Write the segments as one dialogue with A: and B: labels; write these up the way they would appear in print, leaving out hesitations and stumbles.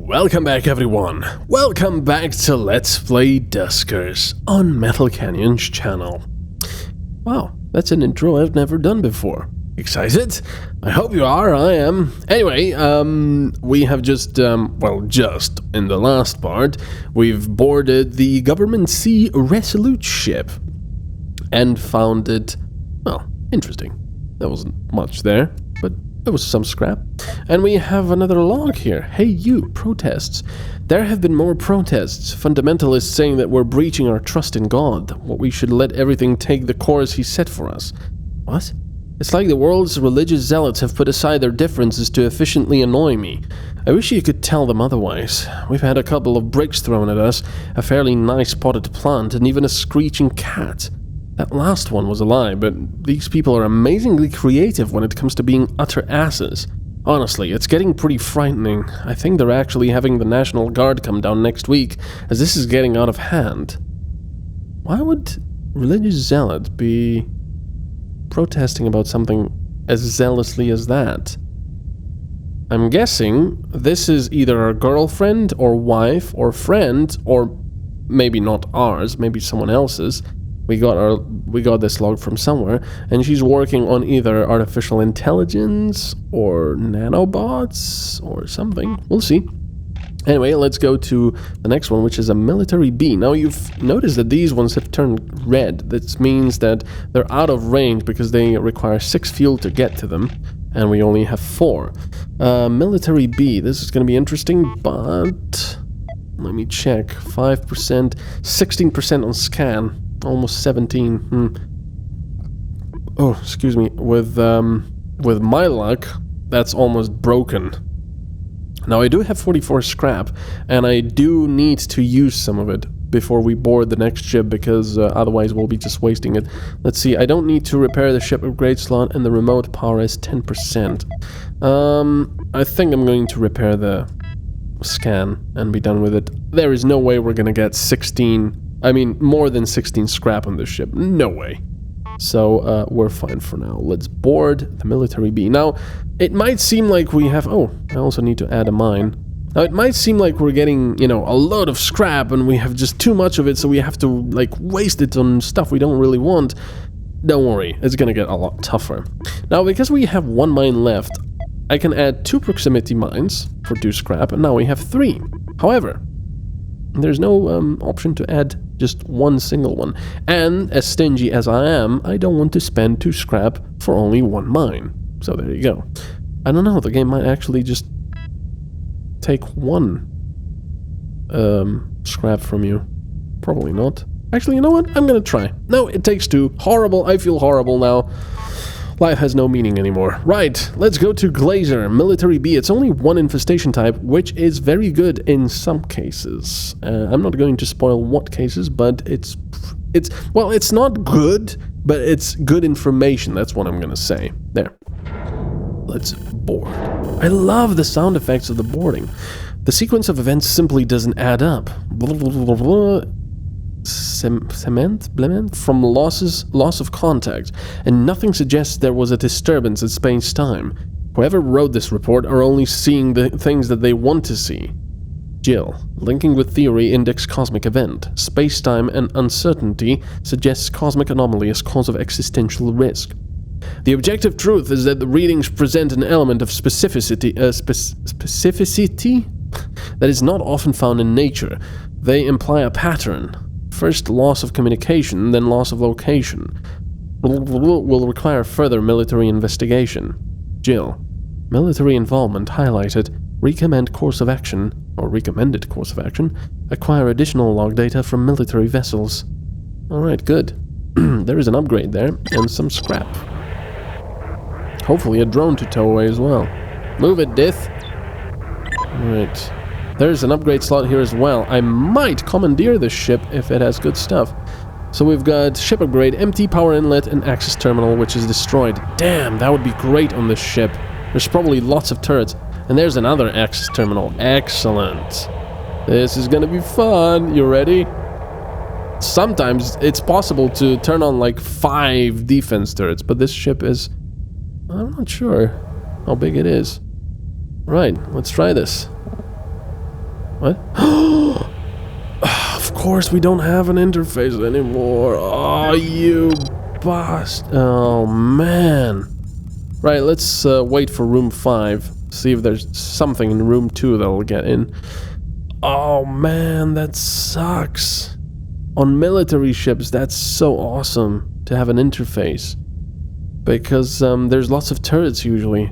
A: Welcome back, everyone. Welcome back to Let's Play Duskers on MetalCanyon's channel. Wow, that's an intro I've never done before. Excited? I hope you are, I am. Anyway, we have just in the last part, we've boarded the Government C Resolute ship and found it, well, interesting. There wasn't much there, but there was some scrap. And we have another log here. Hey you, protests. There have been more protests. Fundamentalists saying that we're breaching our trust in God. What we should let everything take the course he set for us. What? It's like the world's religious zealots have put aside their differences to efficiently annoy me. I wish you could tell them otherwise. We've had a couple of bricks thrown at us, a fairly nice potted plant, and even a screeching cat. That last one was a lie, but these people are amazingly creative when it comes to being utter asses. Honestly, it's getting pretty frightening. I think they're actually having the National Guard come down next week, as this is getting out of hand. Why would religious zealots be protesting about something as zealously as that? I'm guessing this is either our girlfriend or wife or friend, or maybe not ours, maybe someone else's. We got this log from somewhere, and she's working on either artificial intelligence or nanobots or something. We'll see. Anyway, let's go to the next one, which is a military B. Now, you've noticed that these ones have turned red. That means that they're out of range because they require 6 fuel to get to them, and we only have 4. Military B. This is going to be interesting, but let me check. 5%, 16% on scan. Almost 17. Oh, excuse me. With my luck, that's almost broken. Now, I do have 44 scrap, and I do need to use some of it before we board the next ship, because otherwise we'll be just wasting it. Let's see, I don't need to repair the ship upgrade slot, and the remote power is 10%. I think I'm going to repair the scan and be done with it. There is no way we're gonna get more than 16 scrap on this ship. No way. So, we're fine for now. Let's board the military B. Now, it might seem like we have... Oh, I also need to add a mine. Now, it might seem like we're getting, a load of scrap and we have just too much of it, so we have to, waste it on stuff we don't really want. Don't worry, it's gonna get a lot tougher. Now, because we have 1 mine left, I can add 2 proximity mines for 2 scrap, and now we have 3. However, there's no option to add just 1 single one. And as stingy as I am, I don't want to spend 2 scrap for only 1 mine. So there you go. I don't know, the game might actually just take 1 scrap from you. Probably not. Actually, you know what? I'm gonna try. No, it takes 2. Horrible, I feel horrible now. Life has no meaning anymore. Right, let's go to Glazer, Military B. It's only 1 infestation type, which is very good in some cases. I'm not going to spoil what cases, but it's not good, but it's good information. That's what I'm gonna say. There. Let's board. I love the sound effects of the boarding. The sequence of events simply doesn't add up. Cement from loss of contact, and nothing suggests there was a disturbance in space-time. Whoever wrote this report are only seeing the things that they want to see. Jill, linking with theory index cosmic event. Space-time and uncertainty suggests cosmic anomaly as cause of existential risk. The objective truth is that the readings present an element of specificity that is not often found in nature. They imply a pattern. First loss of communication, then loss of location. Will require further military investigation. Jill. Military involvement highlighted. Recommended course of action. Acquire additional log data from military vessels. Alright, good. There is an upgrade there, and some scrap. Hopefully a drone to tow away as well. Move it, Dith. Alright. There's an upgrade slot here as well. I might commandeer this ship if it has good stuff. So we've got ship upgrade, empty power inlet, and access terminal, which is destroyed. Damn, that would be great on this ship. There's probably lots of turrets. And there's another access terminal. Excellent. This is gonna be fun. You ready? Sometimes it's possible to turn on like 5 defense turrets, but this ship is... I'm not sure how big it is. Right, let's try this. What? Of course we don't have an interface anymore. Oh, you bastard. Oh, man. Right, let's wait for room 5. See if there's something in room 2 that'll get in. Oh, man, that sucks. On military ships, that's so awesome to have an interface. Because there's lots of turrets usually.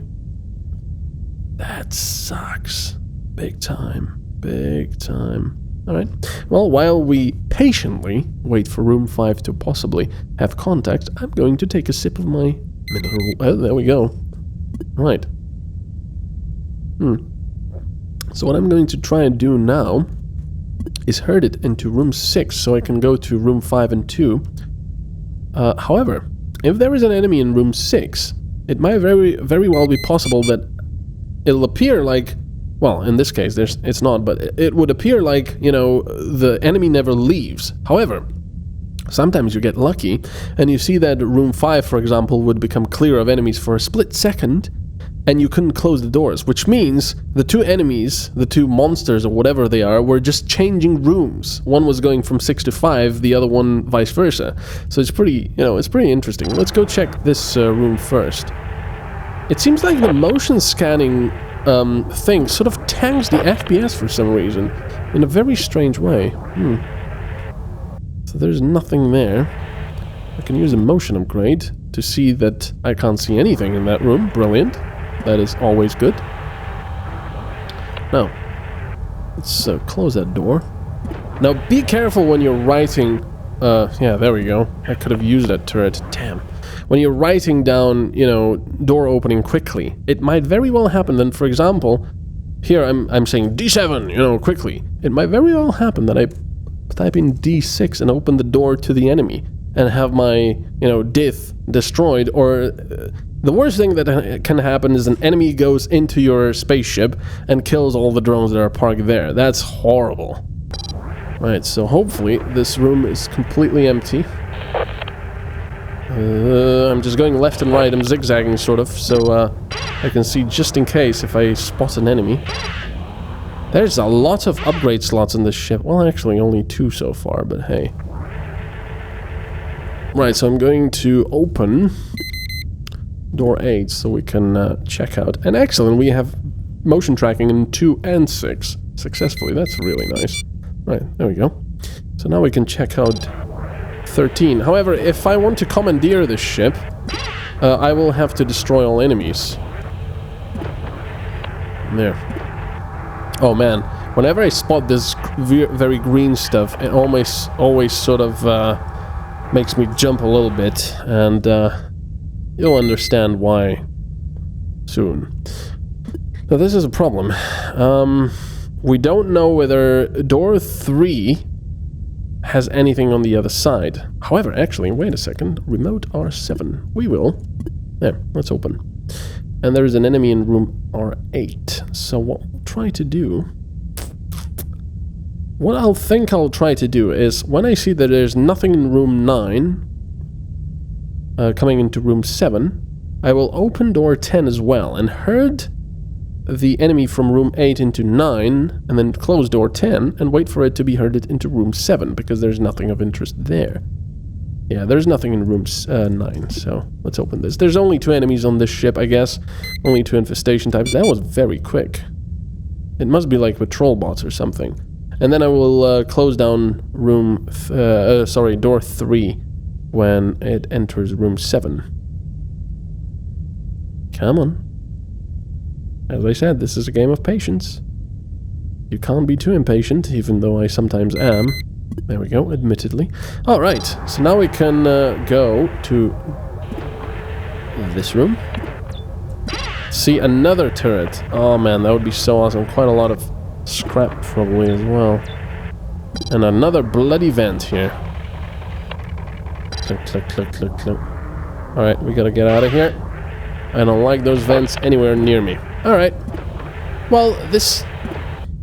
A: That sucks. Big time. Big time. Alright. Well, while we patiently wait for room 5 to possibly have contact, I'm going to take a sip of my mineral... Oh, there we go. Right. So what I'm going to try and do now is herd it into room 6 so I can go to room 5 and 2. However, if there is an enemy in room 6, it might very well be possible that it'll appear like... Well, in this case, it's not, but it would appear like, you know, the enemy never leaves. However, sometimes you get lucky, and you see that room 5, for example, would become clear of enemies for a split second, and you couldn't close the doors, which means the two enemies, the two monsters or whatever they are, were just changing rooms. One was going from 6 to 5, the other one vice versa. So it's pretty, you know, it's pretty interesting. Let's go check this room first. It seems like the motion scanning thing sort of tanks the FPS for some reason, in a very strange way. So there's nothing there. I can use a motion upgrade to see that I can't see anything in that room. Brilliant. That is always good. Now, let's close that door. Now, be careful when you're writing... yeah, there we go. I could have used that turret. Damn. When you're writing down, you know, door opening quickly, it might very well happen that, for example, here I'm saying D7, you know, quickly. It might very well happen that I type in D6 and open the door to the enemy and have my, you know, diff destroyed, or the worst thing that can happen is an enemy goes into your spaceship and kills all the drones that are parked there. That's horrible. Right, so hopefully this room is completely empty. I'm just going left and right, I'm zigzagging sort of, so I can see just in case if I spot an enemy. There's a lot of upgrade slots in this ship. Well, actually only 2 so far, but hey. Right, so I'm going to open door 8 so we can check out. And excellent, we have motion tracking in 2 and 6 successfully. That's really nice. Right, there we go. So now we can check out 13. However, if I want to commandeer this ship, I will have to destroy all enemies. There. Oh man, whenever I spot this very green stuff, it always sort of makes me jump a little bit, and you'll understand why soon. Now this is a problem. We don't know whether door 3 has anything on the other side. However, actually, wait a second. Remote R7. We will. There, let's open. And there is an enemy in room R8. So what we'll try to do... What I'll try to do is, when I see that there's nothing in room 9, coming into room 7, I will open door 10 as well, and herd the enemy from room 8 into 9, and then close door 10, and wait for it to be herded into room 7, because there's nothing of interest there. Yeah, there's nothing in room 9, so let's open this. There's only 2 enemies on this ship, I guess. Only 2 infestation types. That was very quick. It must be like patrol bots or something. And then I will close down room... door 3 when it enters room 7. Come on. As I said, this is a game of patience. You can't be too impatient, even though I sometimes am. There we go, admittedly. Alright, so now we can go to this room. See another turret. Oh man, that would be so awesome. Quite a lot of scrap probably as well. And another bloody vent here. Click, click, click, click, click. Alright, we gotta get out of here. I don't like those vents anywhere near me. Alright. Well, this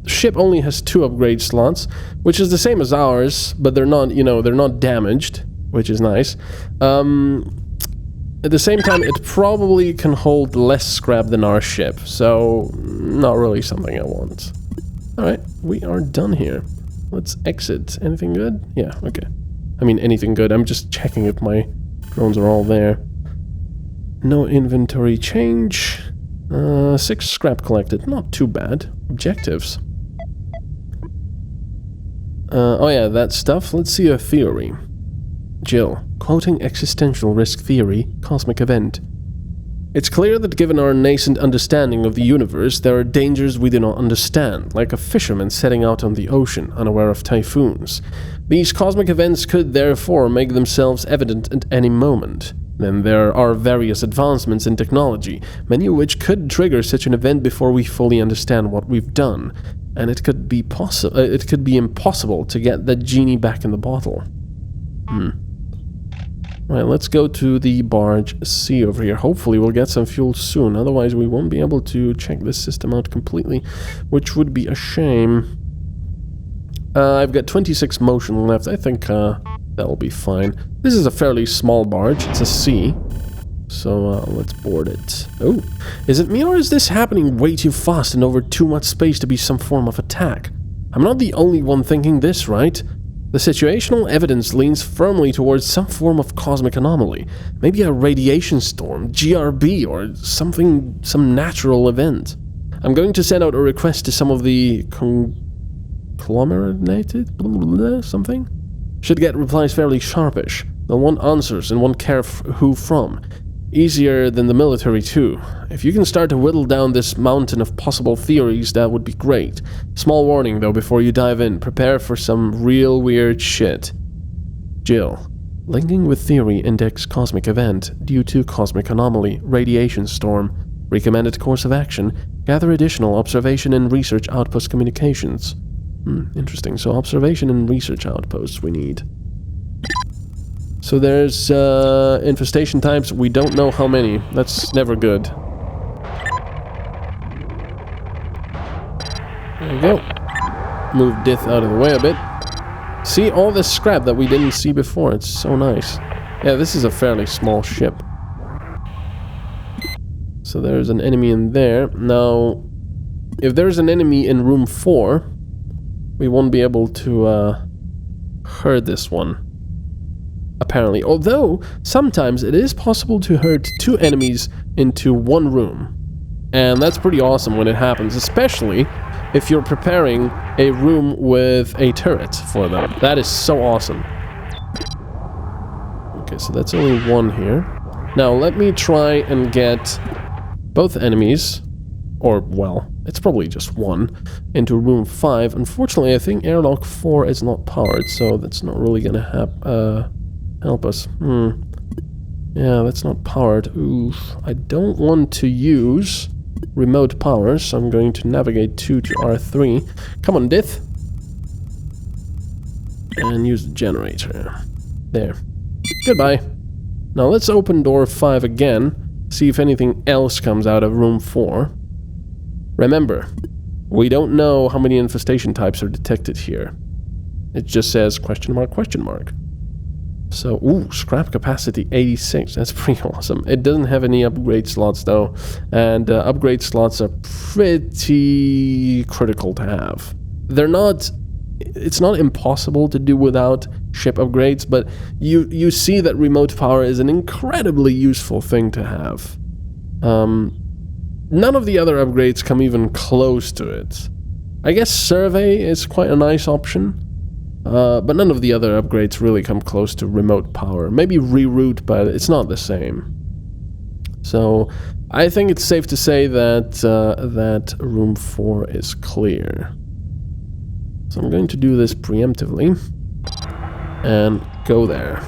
A: ship only has 2 upgrade slots, which is the same as ours, but they're not, you know, they're not damaged, which is nice. At the same time, it probably can hold less scrap than our ship, so not really something I want. Alright. we are done here. Let's exit. Anything good? Yeah, okay. I mean, anything good. I'm just checking if my drones are all there. No inventory change. 6 scrap collected. Not too bad. Objectives. Oh yeah, that stuff. Let's see a theory. Jill, quoting existential risk theory, cosmic event. It's clear that given our nascent understanding of the universe, there are dangers we do not understand, like a fisherman setting out on the ocean, unaware of typhoons. These cosmic events could therefore make themselves evident at any moment. Then there are various advancements in technology, many of which could trigger such an event before we fully understand what we've done, and it could be impossible to get that genie back in the bottle. Right, let's go to the Barge C over here. Hopefully we'll get some fuel soon, otherwise we won't be able to check this system out completely, which would be a shame. I've got 26 motion left. I think that'll be fine. This is a fairly small barge. It's a C. So let's board it. Oh, is it me or is this happening way too fast and over too much space to be some form of attack? I'm not the only one thinking this, right? The situational evidence leans firmly towards some form of cosmic anomaly. Maybe a radiation storm, GRB, or some natural event. I'm going to send out a request to some of the conglomerated something? Should get replies fairly sharpish. They'll want answers and won't care who from. Easier than the military too. If you can start to whittle down this mountain of possible theories, that would be great. Small warning though before you dive in. Prepare for some real weird shit. Jill. Linking with theory index cosmic event due to cosmic anomaly, radiation storm. Recommended course of action. Gather additional observation and research outpost communications. Interesting. So observation and research outposts we need. So there's infestation types. We don't know how many. That's never good. There you go. Move Dith out of the way a bit. See all this scrap that we didn't see before. It's so nice. Yeah, this is a fairly small ship. So there's an enemy in there. Now, if there's an enemy in room 4, we won't be able to hurt this one. Apparently. Although, sometimes it is possible to hurt 2 enemies into 1 room. And that's pretty awesome when it happens, especially if you're preparing a room with a turret for them. That is so awesome. Okay, so that's only 1 here. Now, let me try and get both enemies, or, well, it's probably just 1, into room 5. Unfortunately, I think airlock 4 is not powered, so that's not really gonna help us. Yeah, that's not powered. Oof. I don't want to use remote power, so I'm going to navigate 2 to R3. Come on, Dith. And use the generator. There. Goodbye. Now let's open door 5 again, see if anything else comes out of room 4. Remember, we don't know how many infestation types are detected here. It just says question mark, question mark. So, ooh, scrap capacity 86. That's pretty awesome. It doesn't have any upgrade slots though, and upgrade slots are pretty critical to have. They're not. It's not impossible to do without ship upgrades, but you see that remote power is an incredibly useful thing to have. None of the other upgrades come even close to it. I guess survey is quite a nice option. But none of the other upgrades really come close to remote power. Maybe reroute, but it's not the same. So, I think it's safe to say that that room 4 is clear. So I'm going to do this preemptively. And go there.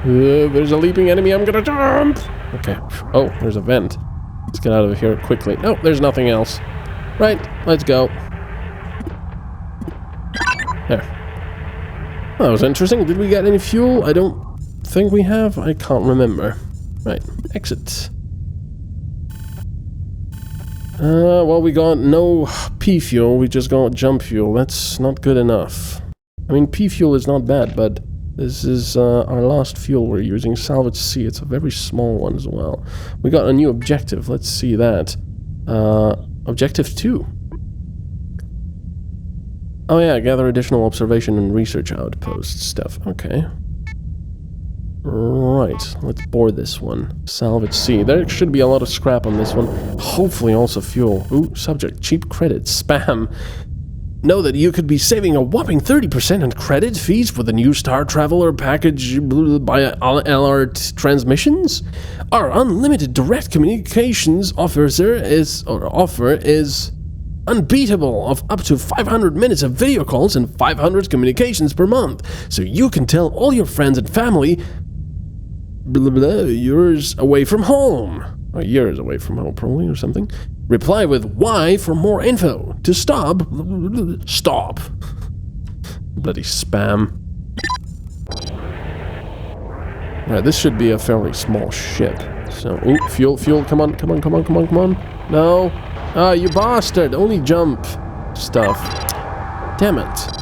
A: There's a leaping enemy, I'm gonna jump! Okay. Oh, there's a vent. Let's get out of here quickly. No, there's nothing else. Right, let's go. There. Well, that was interesting. Did we get any fuel? I don't think we have. I can't remember. Right. Exit. Well, we got no P fuel. We just got jump fuel. That's not good enough. I mean, P fuel is not bad, but this is our last fuel we're using. Salvage C. It's a very small one as well. We got a new objective. Let's see that. Objective 2. Oh yeah, gather additional observation and research outpost stuff. Okay. Right, let's board this one. Salvage C. There should be a lot of scrap on this one. Hopefully also fuel. Ooh, subject. Cheap credits. Spam. Know that you could be saving a whopping 30% on credit fees for the new Star Traveler package by Alert Transmissions? Our unlimited direct communications offer is unbeatable, of up to 500 minutes of video calls and 500 communications per month, so you can tell all your friends and family years away from home. Or years away from home, probably, or something. Reply with Y for more info. To stop. Stop. Bloody spam. Alright, this should be a fairly small ship. So, ooh, fuel, come on. No. Ah, you bastard. Only jump stuff. Damn it.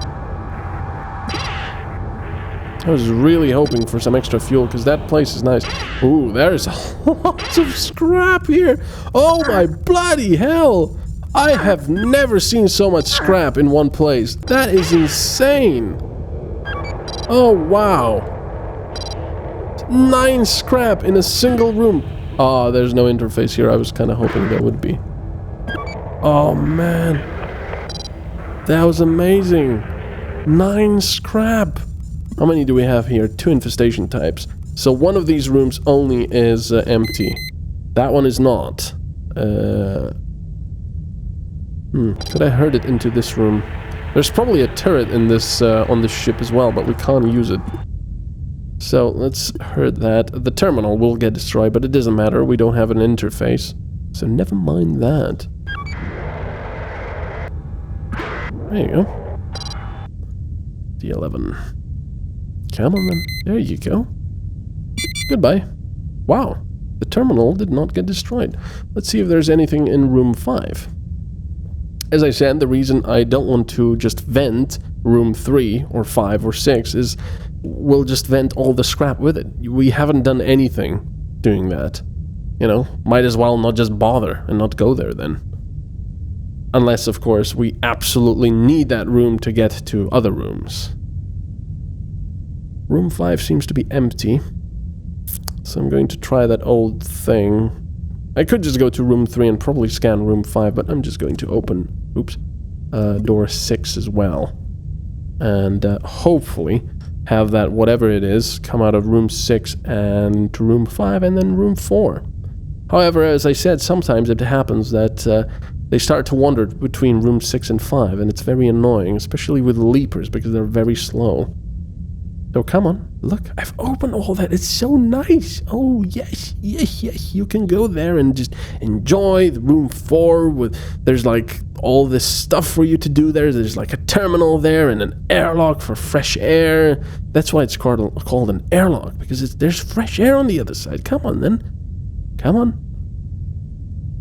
A: I was really hoping for some extra fuel, because that place is nice. Ooh, there's lots of scrap here. Oh my bloody hell. I have never seen so much scrap in one place. That is insane. Oh, wow. 9 scrap in a single room. Oh, there's no interface here. I was kind of hoping there would be. Oh, man. That was amazing. 9 scrap. How many do we have here? 2 infestation types. So one of these rooms only is empty. That one is not. Could I herd it into this room? There's probably a turret in this on this ship as well, but we can't use it. So let's herd that. The terminal will get destroyed, but it doesn't matter. We don't have an interface. So never mind that. There you go. D11. Come on then. There you go. Goodbye. Wow. The terminal did not get destroyed. Let's see if there's anything in room 5. As I said, the reason I don't want to just vent room 3 or 5 or 6 is we'll just vent all the scrap with it. We haven't done anything doing that. You know, might as well not just bother and not go there then. Unless, of course, we absolutely need that room to get to other rooms. Room 5 seems to be empty, so I'm going to try that old thing. I could just go to room 3 and probably scan room 5, but I'm just going to open, door 6 as well. And hopefully have that, whatever it is, come out of room 6 and to room 5 and then room 4. However, as I said, sometimes it happens that they start to wander between room 6 and 5, and it's very annoying, especially with leapers, because they're very slow. So come on, look, I've opened all that. It's so nice. Oh, yes. You can go there and just enjoy the room 4 with, there's like all this stuff for you to do there. There's like a terminal there and an airlock for fresh air. That's why it's called an airlock, because there's fresh air on the other side. Come on then. Come on.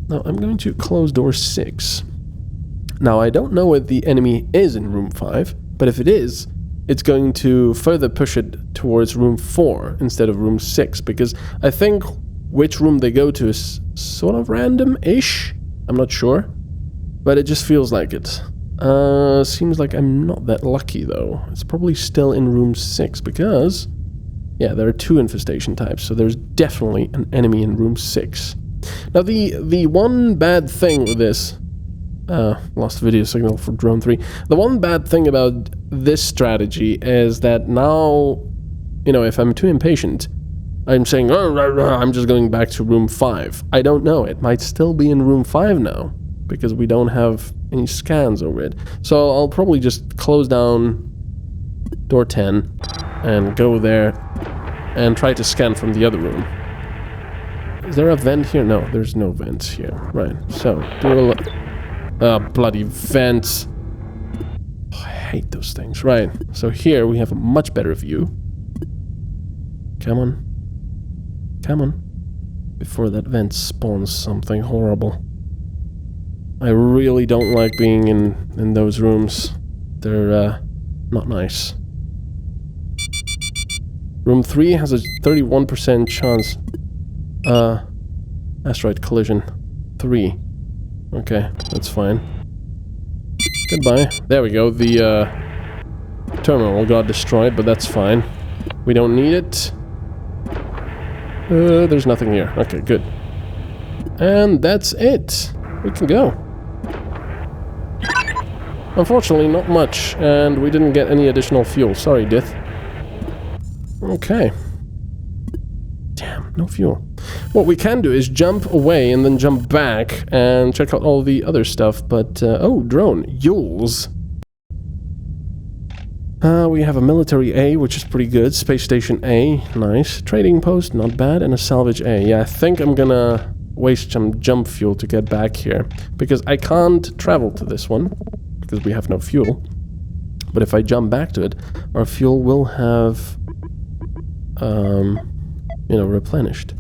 A: Now I'm going to close door 6. Now I don't know if the enemy is in room 5, but if it is, it's going to further push it towards room 4 instead of room 6, because I think which room they go to is sort of random-ish. I'm not sure, but it just feels like it. Seems like I'm not that lucky, though. It's probably still in room 6, because, yeah, there are 2 infestation types, so there's definitely an enemy in room 6. Now, the one bad thing with this... lost video signal for drone 3. The one bad thing about this strategy is that now, you know, if I'm too impatient, I'm saying, I'm just going back to room 5. I don't know. It might still be in room 5 now, because we don't have any scans over it. So I'll probably just close down door 10 and go there and try to scan from the other room. Is there a vent here? No, there's no vents here. Right, so do a... bloody vents. Oh, I hate those things. Right, so here we have a much better view. Come on. Come on. Before that vent spawns something horrible. I really don't like being in those rooms. They're, not nice. Room 3 has a 31% chance. Asteroid collision. 3. Okay, that's fine. Goodbye. There we go. The terminal got destroyed, but that's fine. We don't need it. There's nothing here. Okay, good. And that's it. We can go. Unfortunately, not much, and we didn't get any additional fuel. Sorry, Dith. Okay. Damn, no fuel. What we can do is jump away and then jump back and check out all the other stuff, but... oh, drone. Yules. We have a military A, which is pretty good. Space station A, nice. Trading post, not bad. And a salvage A. Yeah, I think I'm gonna waste some jump fuel to get back here, because I can't travel to this one, because we have no fuel. But if I jump back to it, our fuel will have, you know, replenished.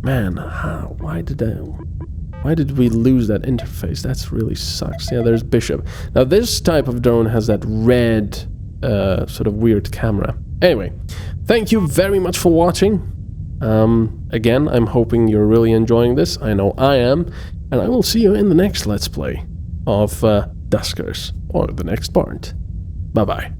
A: Man, how? Why did we lose that interface? That's really sucks. Yeah, there's Bishop. Now, this type of drone has that red, sort of weird camera. Anyway, thank you very much for watching. Again, I'm hoping you're really enjoying this. I know I am. And I will see you in the next Let's Play of Duskers, or the next part. Bye-bye.